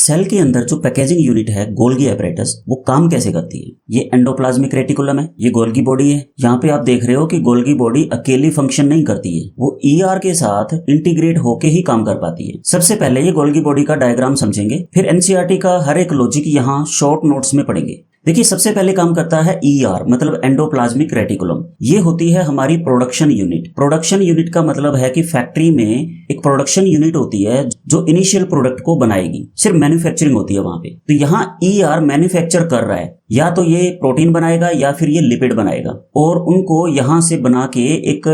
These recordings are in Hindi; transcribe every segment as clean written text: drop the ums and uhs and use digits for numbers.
सेल के अंदर जो पैकेजिंग यूनिट है गोल्गी एपरेटस, वो काम कैसे करती है। ये एंडोप्लाज्मिक रेटिकुलम है, ये गोल्गी बॉडी है। यहाँ पे आप देख रहे हो कि गोल्गी बॉडी अकेली फंक्शन नहीं करती है, वो ईआर के साथ इंटीग्रेट होके ही काम कर पाती है। सबसे पहले ये गोल्गी बॉडी का डायग्राम समझेंगे, फिर एनसीईआरटी का हर एक लॉजिक यहाँ शॉर्ट नोट्स में पढ़ेंगे। देखिए, सबसे पहले काम करता है ईआर मतलब एंडोप्लाज्मिक रेटिकुलम। ये होती है हमारी प्रोडक्शन यूनिट। प्रोडक्शन यूनिट का मतलब है कि फैक्ट्री में एक प्रोडक्शन यूनिट होती है जो इनिशियल प्रोडक्ट को बनाएगी, सिर्फ मैन्युफैक्चरिंग होती है वहां पे। तो यहाँ ईआर मैन्युफैक्चर कर रहा है, या तो ये प्रोटीन बनाएगा या फिर ये लिपिड बनाएगा, और उनको यहाँ से बना के एक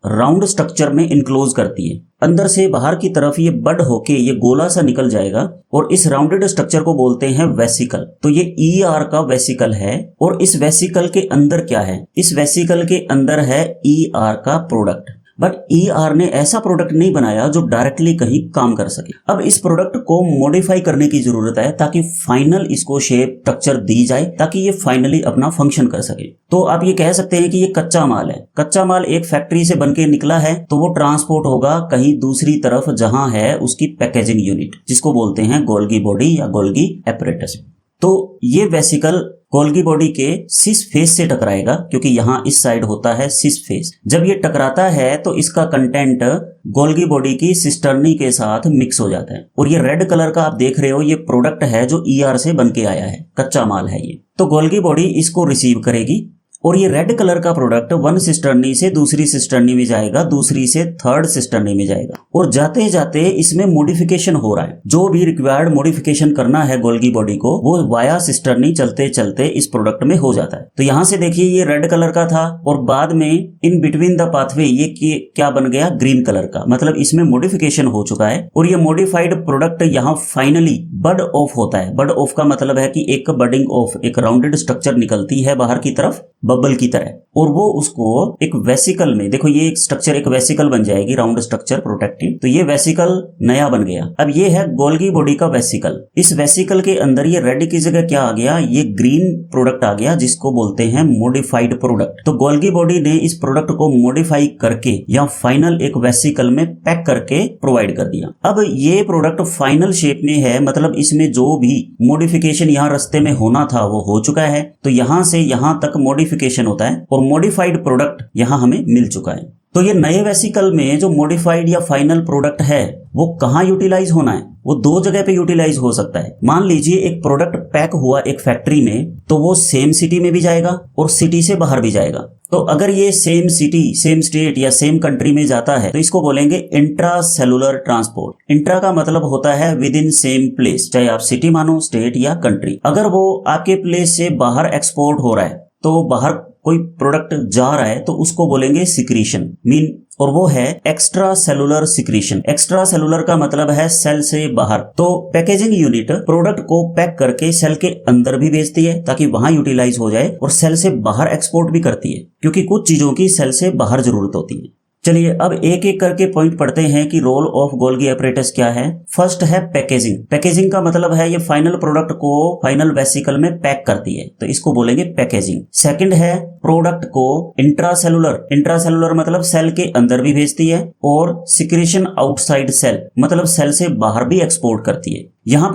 राउंड स्ट्रक्चर में इनक्लोज करती है। अंदर से बाहर की तरफ ये बड होके ये गोला सा निकल जाएगा और इस राउंडेड स्ट्रक्चर को बोलते हैं वेसिकल। तो ये ईआर का वेसिकल है, और इस वेसिकल के अंदर क्या है, इस वेसिकल के अंदर है ईआर का प्रोडक्ट। बट ईआर ने ऐसा प्रोडक्ट नहीं बनाया जो डायरेक्टली कहीं काम कर सके। अब इस प्रोडक्ट को मॉडिफाई करने की जरूरत है ताकि फाइनल इसको शेप स्ट्रक्चर दी जाए, ताकि ये फाइनली अपना फंक्शन कर सके। तो आप ये कह सकते हैं कि ये कच्चा माल है। कच्चा माल एक फैक्ट्री से बनके निकला है तो वो ट्रांसपोर्ट होगा कहीं दूसरी तरफ, जहां है उसकी पैकेजिंग यूनिट, जिसको बोलते हैं गोल्गी बॉडी या गोल्गी एपरेटस। तो ये वेसिकल गोल्गी बॉडी के सिस फेस से टकराएगा, क्योंकि यहाँ इस साइड होता है सिस फेस। जब ये टकराता है तो इसका कंटेंट गोल्गी बॉडी की सिस्टर्नी के साथ मिक्स हो जाता है, और ये रेड कलर का आप देख रहे हो, ये प्रोडक्ट है जो ईआर से बन के आया है, कच्चा माल है ये। तो गोल्गी बॉडी इसको रिसीव करेगी, और ये रेड कलर का प्रोडक्ट वन सिस्टर्नी से दूसरी सिस्टर्नी में जाएगा, दूसरी से थर्ड सिस्टर्नी में जाएगा, और जाते जाते इसमें मॉडिफिकेशन हो रहा है। जो भी रिक्वायर्ड मॉडिफिकेशन करना है गोल्गी बॉडी को, वो वाया सिस्टर्नी चलते चलते इस प्रोडक्ट में हो जाता है। तो यहाँ से देखिए, ये रेड कलर का था और बाद में इन बिटवीन द पाथवे ये क्या बन गया, ग्रीन कलर का। मतलब इसमें मॉडिफिकेशन हो चुका है, और ये मॉडिफाइड प्रोडक्ट यहाँ फाइनली बड ऑफ होता है। बड ऑफ का मतलब है कि एक बडिंग ऑफ, एक राउंडेड स्ट्रक्चर निकलती है बाहर की तरफ बबल की तरह, और वो उसको एक वेसिकल में, देखो ये एक स्ट्रक्चर एक वेसिकल बन जाएगी, राउंड स्ट्रक्चर प्रोटेक्टिव। तो ये वेसिकल नया बन गया। अब ये है गोल्गी बॉडी का वेसिकल। इस वेसिकल के अंदर ये रेड की जगह क्या आ गया, ये ग्रीन प्रोडक्ट आ गया, जिसको बोलते हैं मॉडिफाइड प्रोडक्ट। तो गोल्गी बॉडी ने इस प्रोडक्ट को मॉडिफाई करके या फाइनल एक वेसिकल में पैक करके प्रोवाइड कर दिया। अब ये प्रोडक्ट फाइनल शेप में है, मतलब इसमें जो भी मॉडिफिकेशन यहाँ रास्ते में होना था वो हो चुका है। तो यहाँ से यहाँ तक मॉडिफिकेशन होता है, और मॉडिफाइड प्रोडक्ट यहां हमें मिल चुका है। तो ये नए वेसिकल में जो मॉडिफाइड या फाइनल प्रोडक्ट है वो कहां यूटिलाइज होना है, वो दो जगह पे यूटिलाइज हो सकता है। मान लीजिए एक प्रोडक्ट पैक हुआ एक फैक्ट्री में, तो वो सेम सिटी में भी जाएगा और सिटी से बाहर भी जाएगा। तो अगर ये सेम सिटी, सेम स्टेट या सेम कंट्री में जाता है तो इसको बोलेंगे इंट्रा सेलुलर ट्रांसपोर्ट। इंट्रा का मतलब होता है विद इन सेम प्लेस, चाहे आप सिटी मानो, स्टेट या कंट्री। अगर वो आपके प्लेस से बाहर एक्सपोर्ट हो रहा है, तो बाहर कोई प्रोडक्ट जा रहा है, तो उसको बोलेंगे सिक्रीशन मीन, और वो है extra cellular secretion. Extra cellular का मतलब है सेल से बाहर। तो पैकेजिंग यूनिट प्रोडक्ट को पैक करके सेल के अंदर भी भेजती है ताकि वहां यूटिलाइज हो जाए, और सेल से बाहर एक्सपोर्ट भी करती है, क्योंकि कुछ चीजों की सेल से बाहर जरूरत होती है। चलिए अब एक एक करके पॉइंट पढ़ते हैं कि रोल ऑफ गोल्गी एपरेटस क्या है। फर्स्ट है पैकेजिंग। पैकेजिंग का मतलब है ये फाइनल प्रोडक्ट को फाइनल वेसिकल में पैक करती है, तो इसको बोलेंगे पैकेजिंग। सेकंड है प्रोडक्ट को इंट्रासेलुलर। इंट्रासेलुलर मतलब सेल के अंदर भी भेजती है, और सिक्रेशन आउटसाइड सेल मतलब सेल से बाहर भी एक्सपोर्ट करती है। यहाँ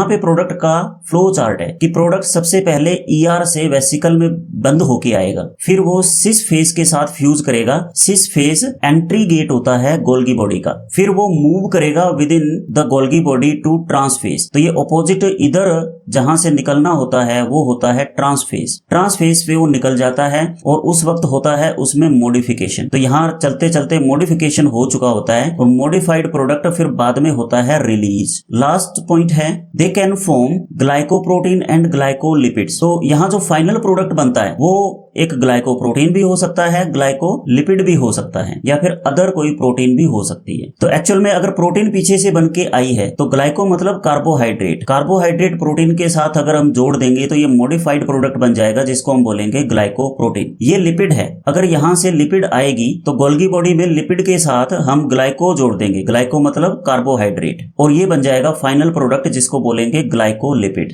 पे प्रोडक्ट का फ्लो चार्ट है कि प्रोडक्ट सबसे पहले ईआर से वेसिकल में बंद होके आएगा, फिर वो सिस फेस के साथ फ्यूज करेगा। सिस फेस एंट्री गेट होता है गोल्गी बॉडी का, फिर वो मूव करेगा within the Golgi body to trans face. तो ये ऑपोजिट इधर जहां से निकलना होता है वो होता है ट्रांसफेस। ट्रांसफेस पे वो निकल जाता है, और उस वक्त होता है उसमें मॉडिफिकेशन। तो यहाँ चलते चलते मॉडिफिकेशन हो चुका होता है, और मॉडिफाइड प्रोडक्ट फिर बाद में होता है रिलीज। लास्ट पॉइंट है they can form glycoprotein and glycolipids. तो यहाँ जो फाइनल प्रोडक्ट बनता है वो एक ग्लाइकोप्रोटीन भी हो सकता है, ग्लाइकोलिपिड भी हो सकता है, या फिर अदर कोई प्रोटीन भी हो सकती है। तो एक्चुअल में अगर प्रोटीन पीछे से बन के आई है तो ग्लाइको मतलब कार्बोहाइड्रेट। कार्बोहाइड्रेट प्रोटीन के साथ अगर हम जोड़ देंगे तो ये मॉडिफाइड प्रोडक्ट बन जाएगा, जिसको हम बोलेंगे ग्लाइकोप्रोटीन। ये लिपिड है। अगर यहाँ से लिपिड आएगी तो गोल्गी बॉडी में लिपिड के साथ हम ग्लाइको जोड़ देंगे। ग्लाइको मतलब कार्बोहाइड्रेट, और ये बन जाएगा फाइनल प्रोडक्ट, जिसको बोलेंगे ग्लाइकोलिपिड।